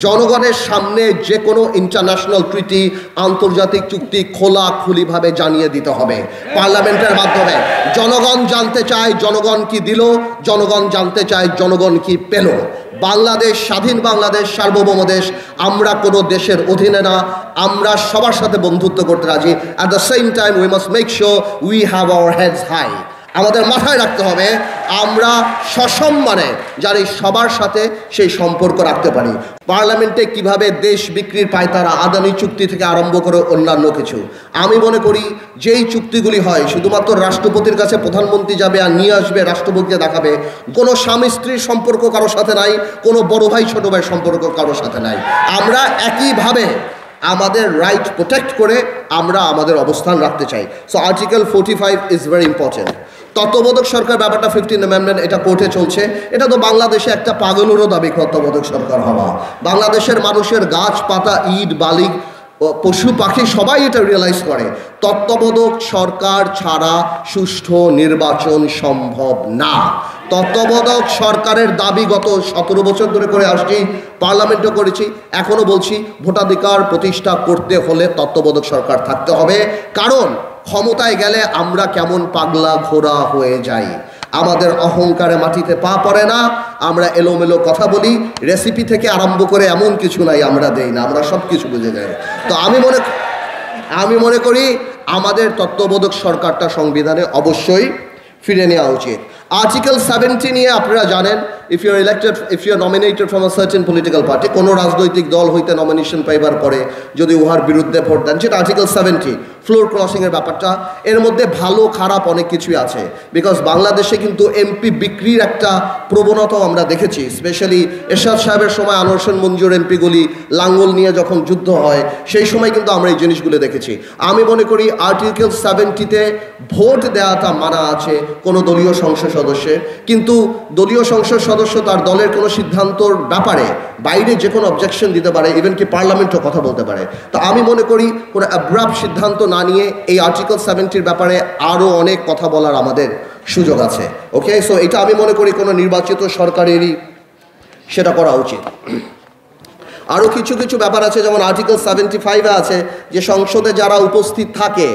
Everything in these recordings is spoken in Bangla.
জনগণের সামনে যে কোনো ইন্টারন্যাশনাল ট্রিটি আন্তর্জাতিক চুক্তি খোলাখুলিভাবে জানিয়ে দিতে হবে পার্লামেন্টের মাধ্যমে। জনগণ জানতে চায় জনগণ কি দিল, জনগণ জানতে চায় জনগণ কি পেল। বাংলাদেশ স্বাধীন বাংলাদেশ, সার্বভৌম দেশ। আমরা কোনো দেশের অধীনে না, আমরা সবার সাথে বন্ধুত্ব করতে রাজি। At the same time we must make sure we have our heads high. আমাদের মাথায় রাখতে হবে আমরা সসম্মানে যারা সবার সাথে সেই সম্পর্ক রাখতে পারি। পার্লামেন্টে কিভাবে দেশ বিক্রির পায়তারা, আদানি চুক্তি থেকে আরম্ভ করে অন্যান্য কিছু, আমি মনে করি যেই চুক্তিগুলি হয় শুধুমাত্র রাষ্ট্রপতির কাছে প্রধানমন্ত্রী যাবে আর নিয়ে আসবে, রাষ্ট্রপতিকে দেখাবে। কোনো স্বামী স্ত্রীর সম্পর্ক কারোর সাথে নাই, কোনো বড় ভাই ছোট ভাইয়ের সম্পর্ক কারোর সাথে নাই। আমরা একইভাবে আমাদের রাইট প্রোটেক্ট করে আমরা আমাদের অবস্থান রাখতে চাই। So article 45 is very important. তত্ত্বাবধায়ক সরকার ব্যাপারটা 15 অ্যামেন্ডমেন্ট, এটা কোর্টে চলছে। এটা তো বাংলাদেশে একটা পাগলেরও দাবি তত্ত্বাবধায়ক সরকার হওয়া। বাংলাদেশের মানুষের গাছপাতা, ইট বালি, পশু পাখি সবাই এটা রিয়েলাইজ করে তত্ত্বাবধায়ক সরকার ছাড়া সুষ্ঠু নির্বাচন সম্ভব না। তত্ত্বাবধায়ক সরকারের দাবি গত 17 বছর ধরে করে আসছি, পার্লামেন্টও করেছি, এখনও বলছি ভোটাধিকার প্রতিষ্ঠা করতে হলে তত্ত্বাবধায়ক সরকার থাকতে হবে। কারণ ক্ষমতায় গেলে আমরা কেমন পাগলা ঘোড়া হয়ে যাই, আমাদের অহংকারে মাটিতে পা পড়ে না, আমরা এলোমেলো কথা বলি, রেসিপি থেকে আরম্ভ করে এমন কিছু নাই আমরা দেই না, আমরা সব কিছু বুঝে যাই। তো আমি মনে করি আমাদের তত্ত্বাবধায়ক সরকারটা সংবিধানে অবশ্যই ফিরে নেওয়া উচিত। আর্টিকেল 70 নিয়ে আপনারা জানেন, if you are nominated from a certain political party, কোনো রাজনৈতিক দল হইতে নমিনেশন পাইবার পরে যদি উহার বিরুদ্ধে ভোট দেন, সেটা আর্টিকেল 70 ফ্লোর ক্রসিংয়ের ব্যাপারটা। এর মধ্যে ভালো খারাপ অনেক কিছুই আছে, বিকজ বাংলাদেশে কিন্তু এমপি বিক্রির একটা প্রবণতাও আমরা দেখেছি। স্পেশালি এরশাদ সাহেবের সময় আনোয়ার হোসেন মঞ্জুর এমপিগুলি লাঙ্গল নিয়ে যখন যুদ্ধ হয়, সেই সময় কিন্তু আমরা এই জিনিসগুলো দেখেছি। আমি মনে করি আর্টিকেল 70-তে ভোট দেওয়াটা মানা আছে কোনো দলীয় সংসদ সদস্যের, কিন্তু দলীয় সংসদ সদস্য তার দলের কোনো সিদ্ধান্তর ব্যাপারে বাইরে যে কোনো অবজেকশন দিতে পারে, ইভেন কি পার্লামেন্টও কথা বলতে পারে। তো আমি মনে করি কোনো অ্যাব্রাপ্ট সিদ্ধান্ত না নিয়ে এই আর্টিকেল 70-র ব্যাপারে আরও অনেক কথা বলার আমাদের সুযোগ আছে। ওকে, সো এটা আমি মনে করি কোনো নির্বাচিত সরকারেরই সেটা করা উচিত। আরও কিছু কিছু ব্যাপার আছে, যেমন আর্টিকেল 75-এ আছে যে সংসদে যারা উপস্থিত থাকে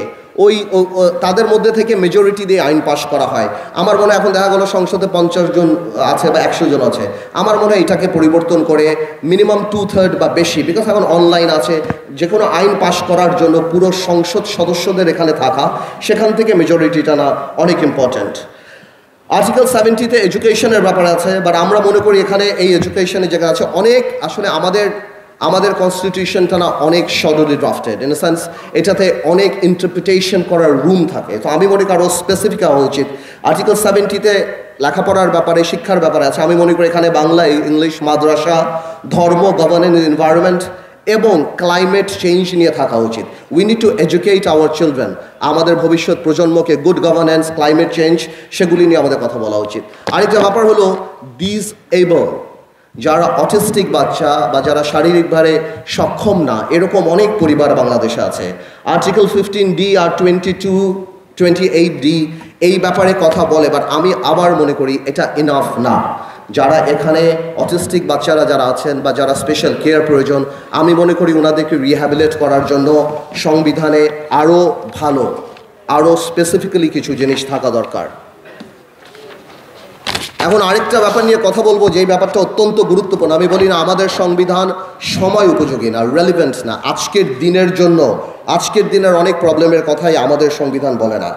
তাদের মধ্যে থেকে মেজরিটি দিয়ে আইন পাশ করা হয়। আমার মনে হয় এখন দেখা গেলো সংসদে 50 জন আছে বা 100 জন আছে, আমার মনে হয় এটাকে পরিবর্তন করে মিনিমাম 2/3 বা বেশি, বিকজ এখন অনলাইন আছে, যে কোনো আইন পাশ করার জন্য পুরো সংসদ সদস্যদের এখানে থাকা, সেখান থেকে মেজরিটিটা না অনেক ইম্পর্ট্যান্ট। আর্টিকেল 70-তে এডুকেশনের ব্যাপার আছে, বাট আমরা মনে করি এখানে এই এডুকেশনের জায়গা আছে অনেক, আসলে আমাদের কনস্টিটিউশনটা না অনেক shortly drafted, in the sense এটাতে অনেক ইন্টারপ্রিটেশন করার রুম থাকে। তো আমি মনে করি আরও স্পেসিফিক হওয়া উচিত। আর্টিকেল 70-তে লেখাপড়ার ব্যাপারে, শিক্ষার ব্যাপারে আছে, আমি মনে করি এখানে বাংলা, ইংলিশ, মাদ্রাসা, ধর্ম, গভর্নেন্স, এনভায়রনমেন্ট এবং ক্লাইমেট চেঞ্জ নিয়ে থাকা উচিত। We need to educate our children, আমাদের ভবিষ্যৎ প্রজন্মকে গুড গভর্নেন্স, ক্লাইমেট চেঞ্জ, সেগুলি নিয়ে আমাদের কথা বলা উচিত। আরেকটা ব্যাপার হলো ডিসএবল, যারা অটিস্টিক বাচ্চা বা যারা শারীরিকভাবে সক্ষম না, এরকম অনেক পরিবার বাংলাদেশে আছে। আর্টিকেল 15D আর 28D এই ব্যাপারে কথা বলে, বাট আমি আবার মনে করি এটা ইনাফ না। যারা এখানে অটিস্টিক বাচ্চারা যারা আছেন বা যারা স্পেশাল কেয়ার প্রয়োজন, আমি মনে করি ওনাদেরকে রিহ্যাবিলিট করার জন্য সংবিধানে আরও ভালো, আরও স্পেসিফিক্যালি কিছু জিনিস থাকা দরকার। এখন আরেকটা ব্যাপার নিয়ে কথা বলবো, যেই ব্যাপারটা অত্যন্ত গুরুত্বপূর্ণ। আমি বলি না আমাদের সংবিধান সময় উপযোগী না, রেলিভেন্ট না আজকের দিনের জন্য। আজকের দিনের অনেক প্রবলেমের কথাই আমাদের সংবিধান বলে না।